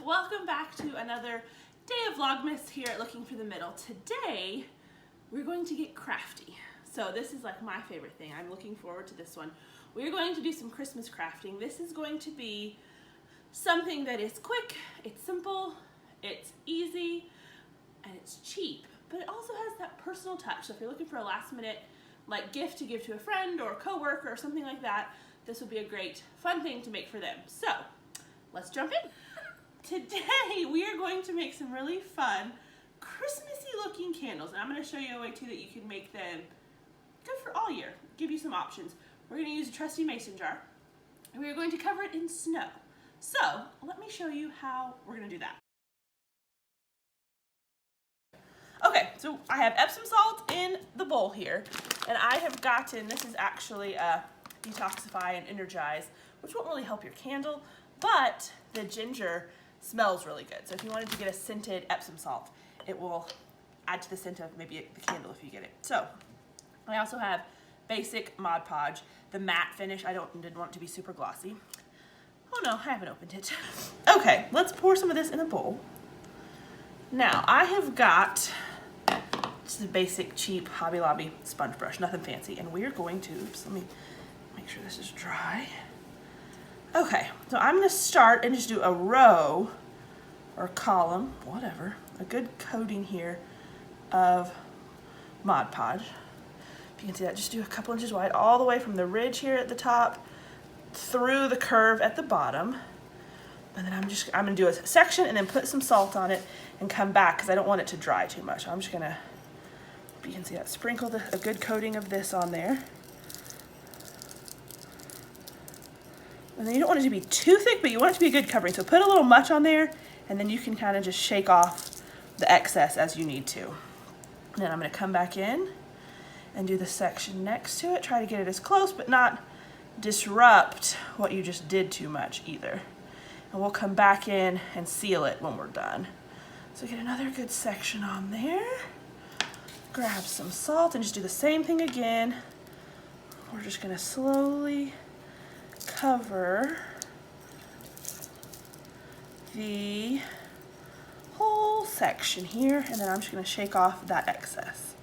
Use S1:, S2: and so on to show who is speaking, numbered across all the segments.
S1: welcome back to another day of Vlogmas here at Looking for the Middle. Today, we're going to get crafty. So this is like my favorite thing. I'm looking forward to this one. We're going to do some Christmas crafting. This is going to be something that is quick, it's simple, it's easy, and it's cheap. But it also has that personal touch. So if you're looking for a last minute like gift to give to a friend or a coworker or something like that, this would be a great fun thing to make for them. So let's jump in. Today we are going to make some really fun Christmassy looking candles, and I'm going to show you a way too that you can make them good for all year. Give you some options. We're going to use a trusty mason jar, and we are going to cover it in snow. So let me show you how we're going to do that. Okay, so I have Epsom salt in the bowl here, and I have gotten, this is actually a detoxify and energize, which won't really help your candle, but the ginger smells really good. So if you wanted to get a scented Epsom salt, it will add to the scent of maybe the candle if you get it. So I also have basic Mod Podge, the matte finish. I didn't want it to be super glossy. Oh no, I haven't opened it. Okay, let's pour some of this in a bowl. Now I have got just a basic cheap Hobby Lobby sponge brush, nothing fancy, and we are going to, let me make sure this is dry. Okay, so I'm going to start and just do a row or column, whatever, a good coating here of Mod Podge. If you can see that, just do a couple inches wide all the way from the ridge here at the top through the curve at the bottom. And then I'm going to do a section and then put some salt on it and come back because I don't want it to dry too much. So I'm just going to, if you can see that, sprinkle a good coating of this on there. And then you don't want it to be too thick, but you want it to be a good covering. So put a little much on there, and then you can kind of just shake off the excess as you need to. And then I'm going to come back in and do the section next to it. Try to get it as close, but not disrupt what you just did too much either. And we'll come back in and seal it when we're done. So get another good section on there. Grab some salt and just do the same thing again. We're just going to slowly cover the whole section here, and then I'm just going to shake off that excess.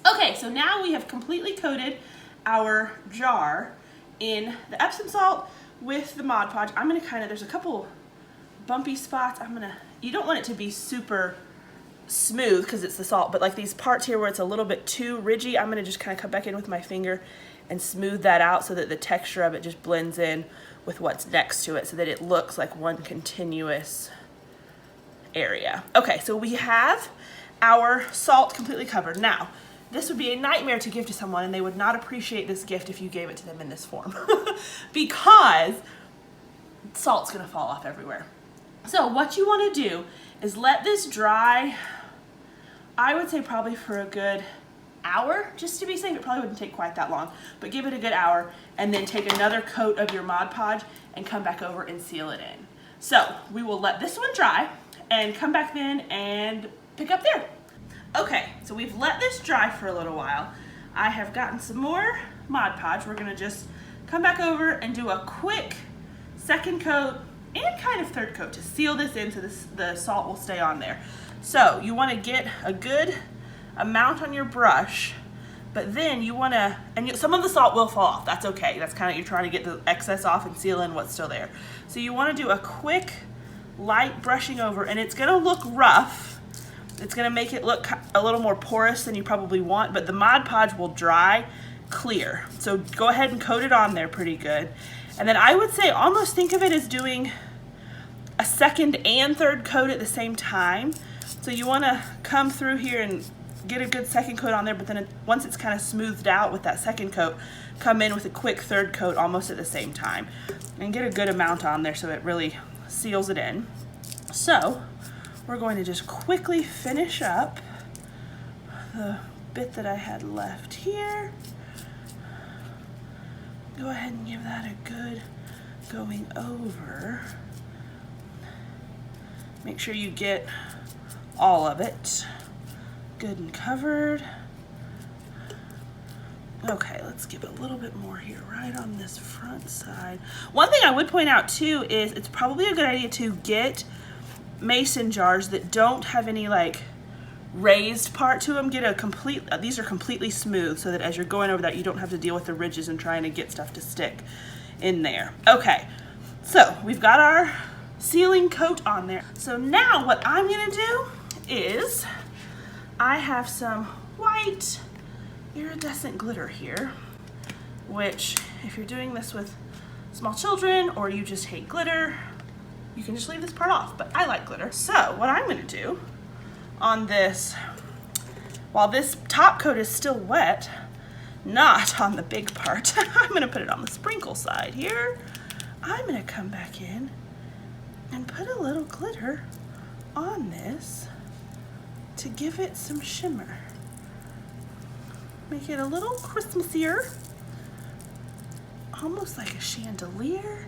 S1: Okay, so now we have completely coated our jar in the Epsom salt with the Mod Podge. I'm going to there's a couple bumpy spots. You don't want it to be super smooth because it's the salt, but like these parts here where it's a little bit too ridgy, I'm going to just kind of come back in with my finger and smooth that out so that the texture of it just blends in with what's next to it so that it looks like one continuous area. Okay, so we have our salt completely covered. Now, this would be a nightmare to give to someone, and they would not appreciate this gift if you gave it to them in this form because salt's going to fall off everywhere. So what you want to do is let this dry, I would say probably for a good hour, just to be safe. It probably wouldn't take quite that long, but give it a good hour and then take another coat of your Mod Podge and come back over and seal it in. So we will let this one dry and come back then and pick up there. Okay, so we've let this dry for a little while. I have gotten some more Mod Podge. We're gonna just come back over and do a quick second coat and kind of third coat to seal this in so the salt will stay on there. So you want to get a good amount on your brush, but then you want to, some of the salt will fall off. That's okay. That's kind of, you're trying to get the excess off and seal in what's still there. So you want to do a quick light brushing over, and it's going to look rough. It's going to make it look a little more porous than you probably want, but the Mod Podge will dry clear. So go ahead and coat it on there pretty good. And then I would say almost think of it as doing a second and third coat at the same time. So you want to come through here and get a good second coat on there, but then once it's kind of smoothed out with that second coat, come in with a quick third coat almost at the same time. And get a good amount on there so it really seals it in. So we're going to just quickly finish up the bit that I had left here. Go ahead and give that a good going over. Make sure you get all of it good and covered. Okay, let's give a little bit more here, right on this front side. One thing I would point out too is it's probably a good idea to get mason jars that don't have any like raised part to them. Get a complete, these are completely smooth so that as you're going over that you don't have to deal with the ridges and trying to get stuff to stick in there. Okay, so we've got our sealing coat on there. So now what I'm gonna do is I have some white iridescent glitter here, which if you're doing this with small children or you just hate glitter, you can just leave this part off, but I like glitter. So what I'm gonna do on this, while this top coat is still wet, not on the big part, I'm gonna put it on the sprinkle side here. I'm gonna come back in and put a little glitter on this to give it some shimmer. Make it a little Christmassier, almost like a chandelier.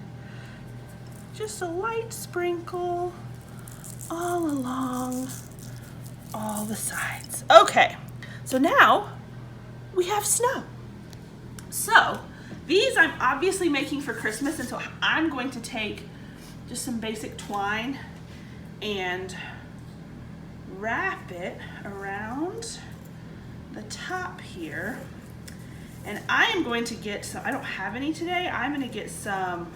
S1: Just a light sprinkle all along all the sides. Okay, so now we have snow. So these I'm obviously making for Christmas, and so I'm going to take just some basic twine and wrap it around the top here, and I am going to get some, I don't have any today, I'm going to get some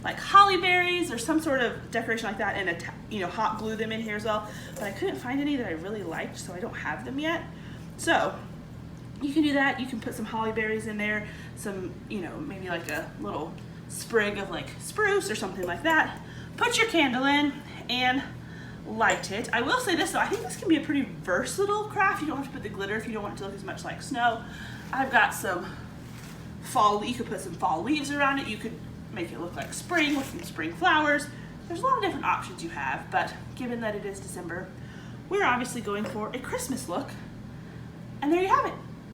S1: like holly berries or some sort of decoration like that, and hot glue them in here as well, but I couldn't find any that I really liked, so I don't have them yet. So you can do that. You can put some holly berries in there, some maybe like a little sprig of like spruce or something like that. Put your candle in and light it. I will say this though, I think this can be a pretty versatile craft. You don't have to put the glitter if you don't want it to look as much like snow. I've got some fall, you could put some fall leaves around it. You could make it look like spring with some spring flowers. There's a lot of different options you have, but given that it is December, we're obviously going for a Christmas look. And there you have it.